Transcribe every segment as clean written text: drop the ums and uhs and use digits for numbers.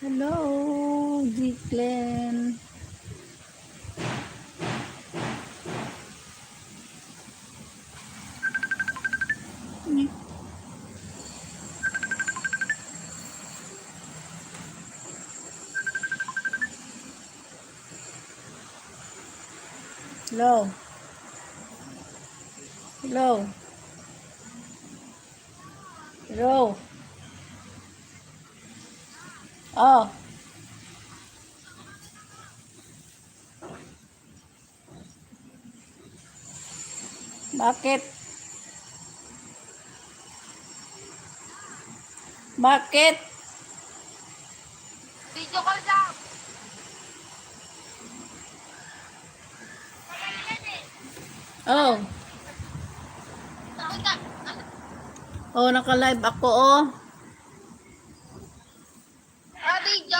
Hello, Declan. Hello. Hello. Hello. Oh, bakit? Bakit? Video call daw. Oh. Oh, naka-live ako, oh. Video?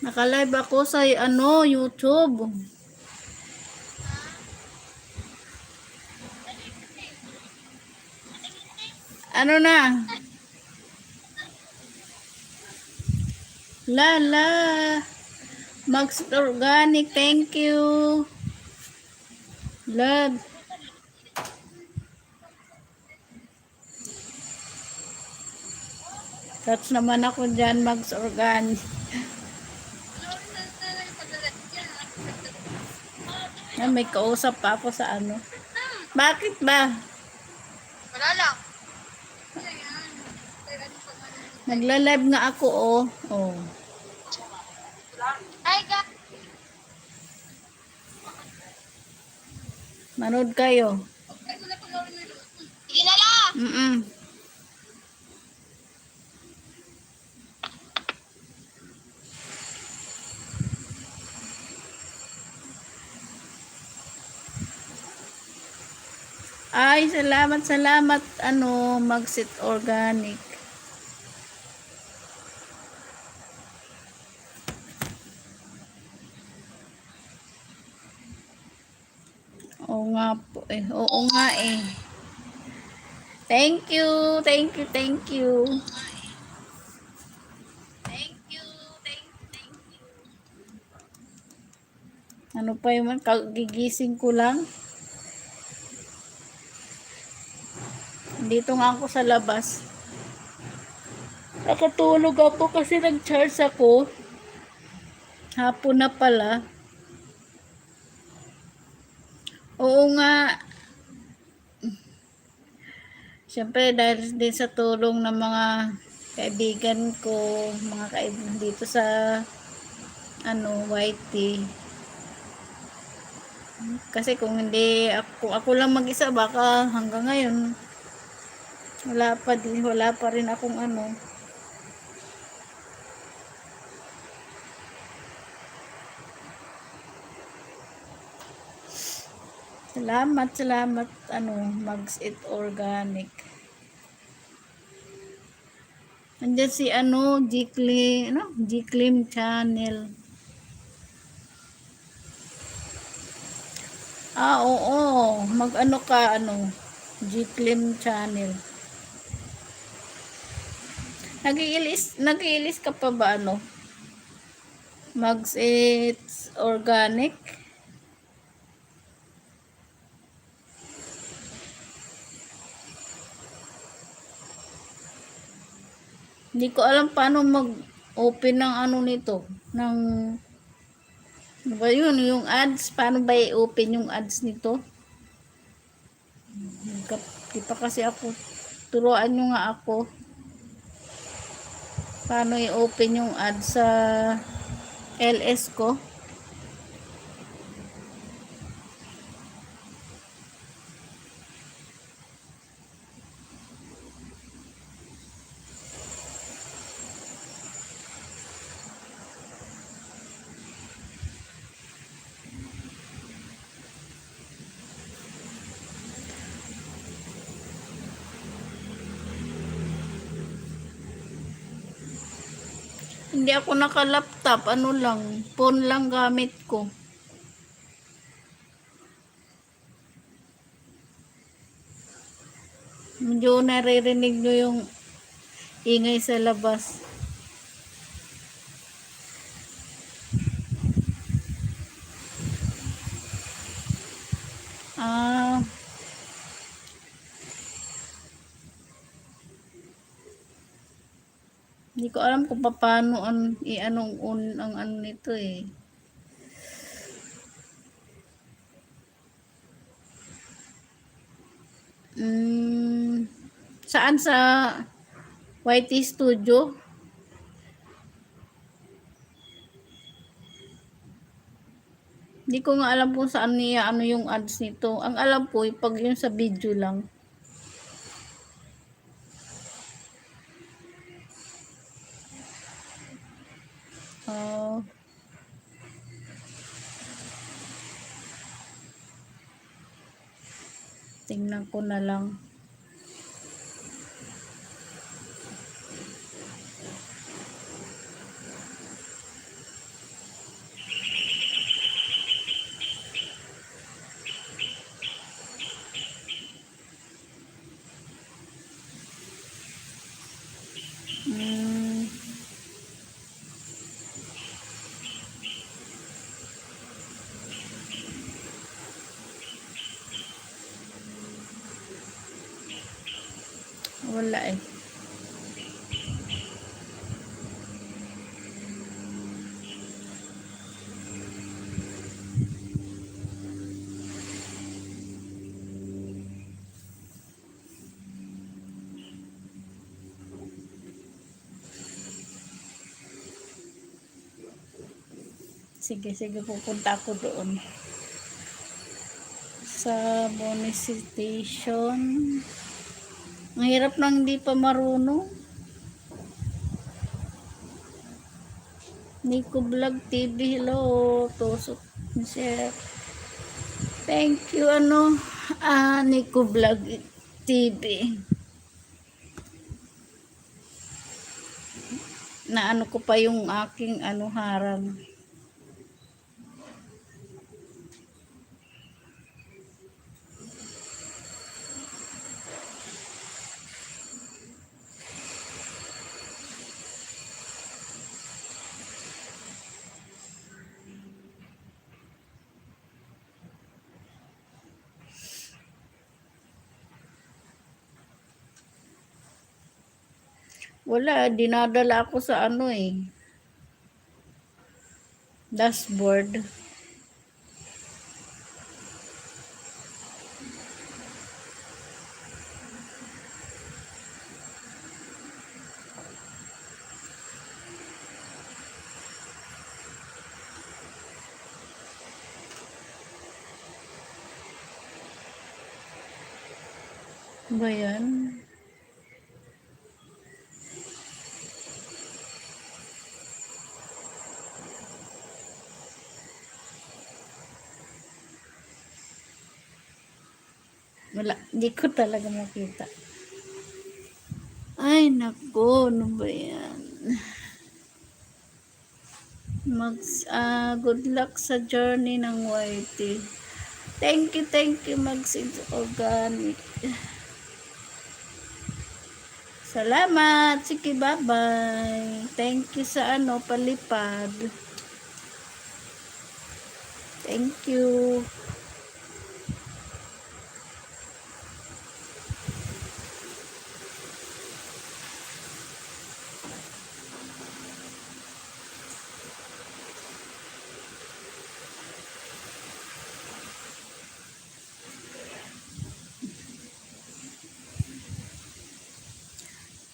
Naka-live ako sa YouTube. Ano na? Lala. Max Organic, thank you. Love. Touch naman ako dyan, Max Organic. May kausap pa ako sa ano. Bakit ba? Wala lang. Nagla-live nga ako, oh. Oh. Ay, ka. Manood kayo. Sige na lang. Mm-mm. Ay, salamat, Magsit Organic. Oo nga po eh. Oo nga eh. Thank you. Thank you. Thank you. Thank you. Thank you. Ano pa yung kagigising ko lang. Dito nga ako sa labas. Nakatulog ako kasi nag-charge ako. Hapon na pala. Oo nga. Siyempre dahil din sa tulong ng mga kaibigan ko, mga kaibigan dito sa YT. Kasi kung hindi ako lang mag-isa, baka hanggang ngayon wala pa rin akong Salamat Magsit Organic. Andiyan si Gclim Channel. Oo, mag-ano ka Gclim Channel. Nag-iilis ka pa ba Magsit Organic? Hindi ko alam paano mag-open ng nito, ng ano ba yun, yung ads, paano ba i-open yung ads nito? Di pa kasi ako, turuan nyo nga ako paano i-open yung ads sa LS ko. Hindi ako naka-laptop, phone lang gamit ko. Medyo naririnig nyo yung ingay sa labas. Ah, hindi ko alam kung paano i-anong on ang ano nito eh. Mm, saan sa YT Studio? Hindi ko nga alam kung saan niya ano yung ads nito. Ang alam ko, pag yun sa video lang. Ah, tingnan ko na lang. Mm, wala eh. Sige, sige, pupunta ako doon. Sa monetization. Ang hirap nang hindi pa marunong. Nico Vlog TV, hello. Tusok, share. Thank you, Nico Vlog TV. Na ano ko pa yung aking harang. Wala, dinadala ako sa dashboard. Ba yan? Wala, hindi ko talaga makita. Ay, nako, ano ba yan? Good luck sa journey ng YT. Thank you, Mags Organic. Salamat. Sige, bye-bye. Thank you sa palipad. Thank you.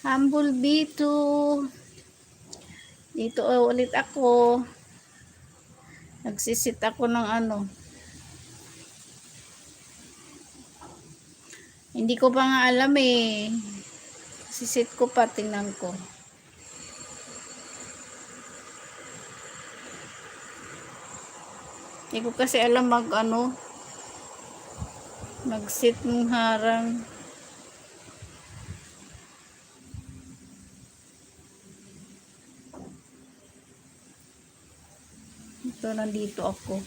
Humble B2. Dito ulit ako. Nagsisit ako ng Hindi ko pa nga alam eh. Sisit ko pa, tingnan ko. Hindi ko kasi alam mag-sit ng harang. Ito, nandito ako.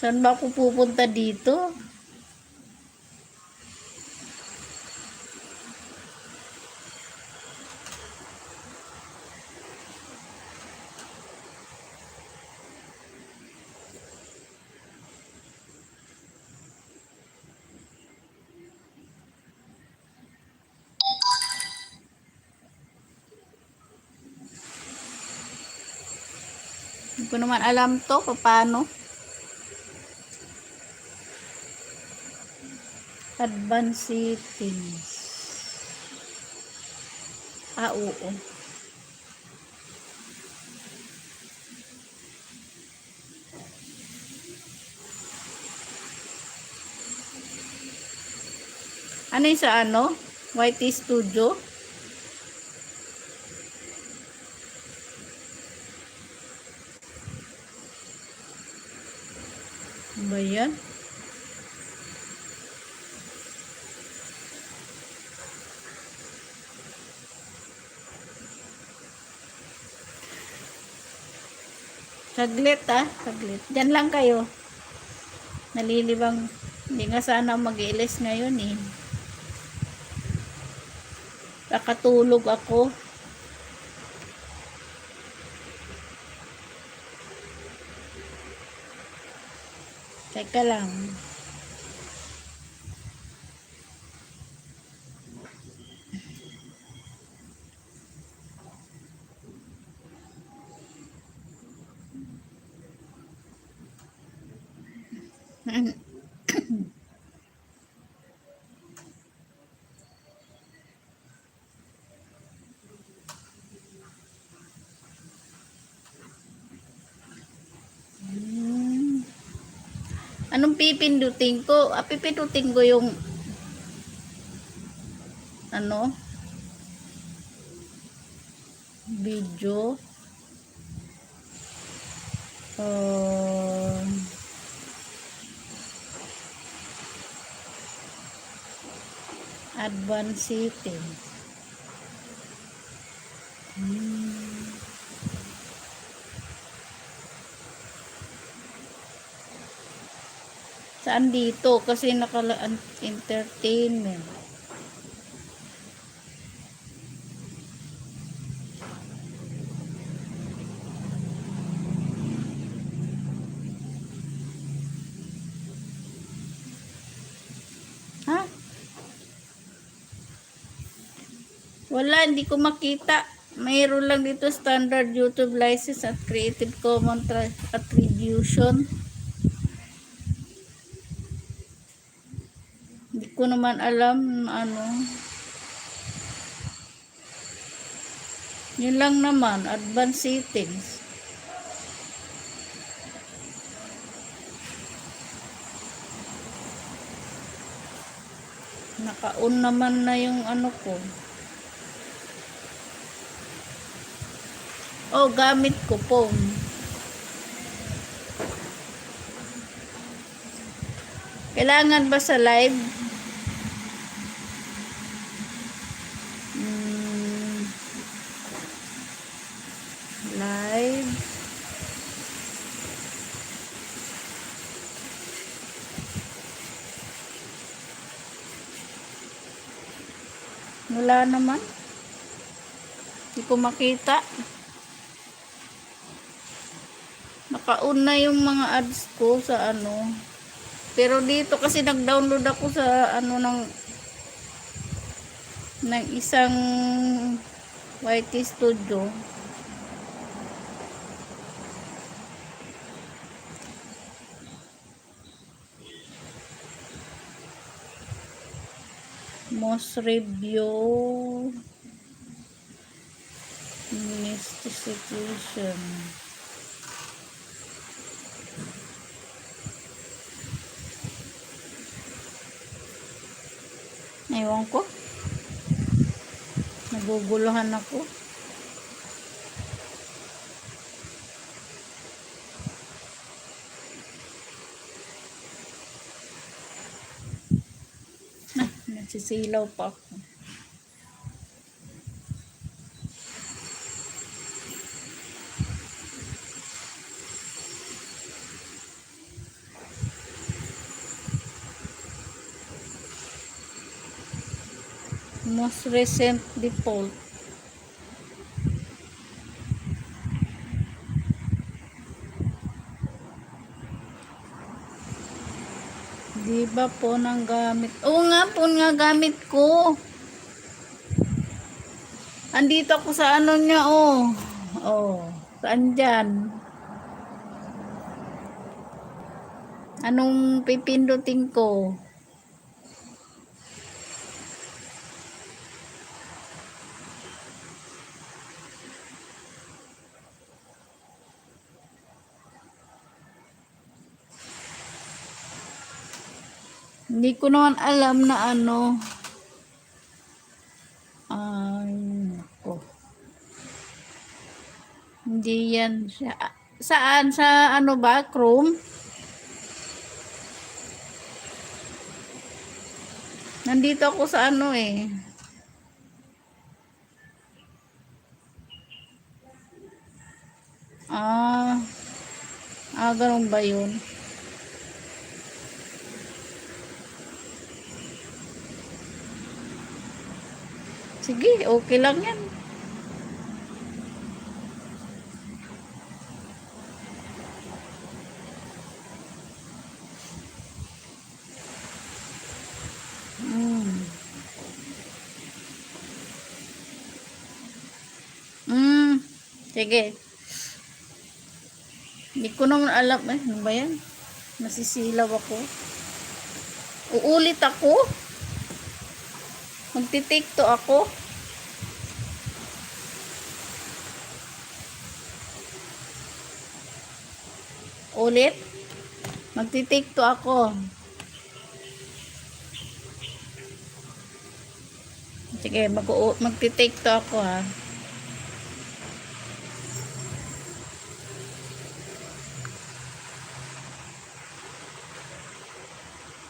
Saan ba ako pupunta dito? Hindi ko naman alam to, paano. Advanced settings. Oo. Ano yung sa ano? YT Studio? Ano ba yan? Saglit saglit. Diyan lang kayo. Nalilibang. Hindi nga sana mag-iilis ngayon eh. Nakatulog ako. Teka lang. Anong pipindutin ko? Pipindutin ko yung ano? Video. Advanced settings. Saan dito? Kasi entertainment. Ha? Wala, hindi ko makita. Mayroon lang dito standard YouTube license at Creative Commons attribution. Hindi ko naman alam ano. Yun lang naman, advanced settings. Naka-on naman na yung ano ko. Oh, gamit ko phone. Kailangan ba sa live? Live. Wala naman. Hindi ko makita. Naka-on na yung mga ads ko sa ano. Pero dito kasi nag-download ako sa ano ng isang YT Studio. Most review investigation. Ewan ko. Naguguluhan ako. Nagsisilaw pa ako. Most recent default. Di ba po ng gamit? Oo nga po nga gamit ko. Andito ako sa ano niya, oh. Oh, saan dyan? Anong pipindutin ko? Hindi ko naman alam na ano. Ay, nako. Hindi yan siya. Saan? Sa ano ba? Chrome? Nandito ako sa ano eh. Ah, ganun ba yun? Sige, okay lang yan. Mm. Sige. Hindi ko naman alam eh. Ano ba yan? Masisilaw ako. Uulit ako? Magtitikto ako? Ulit? Magtitikto ako. Sige, magtitikto ako ha.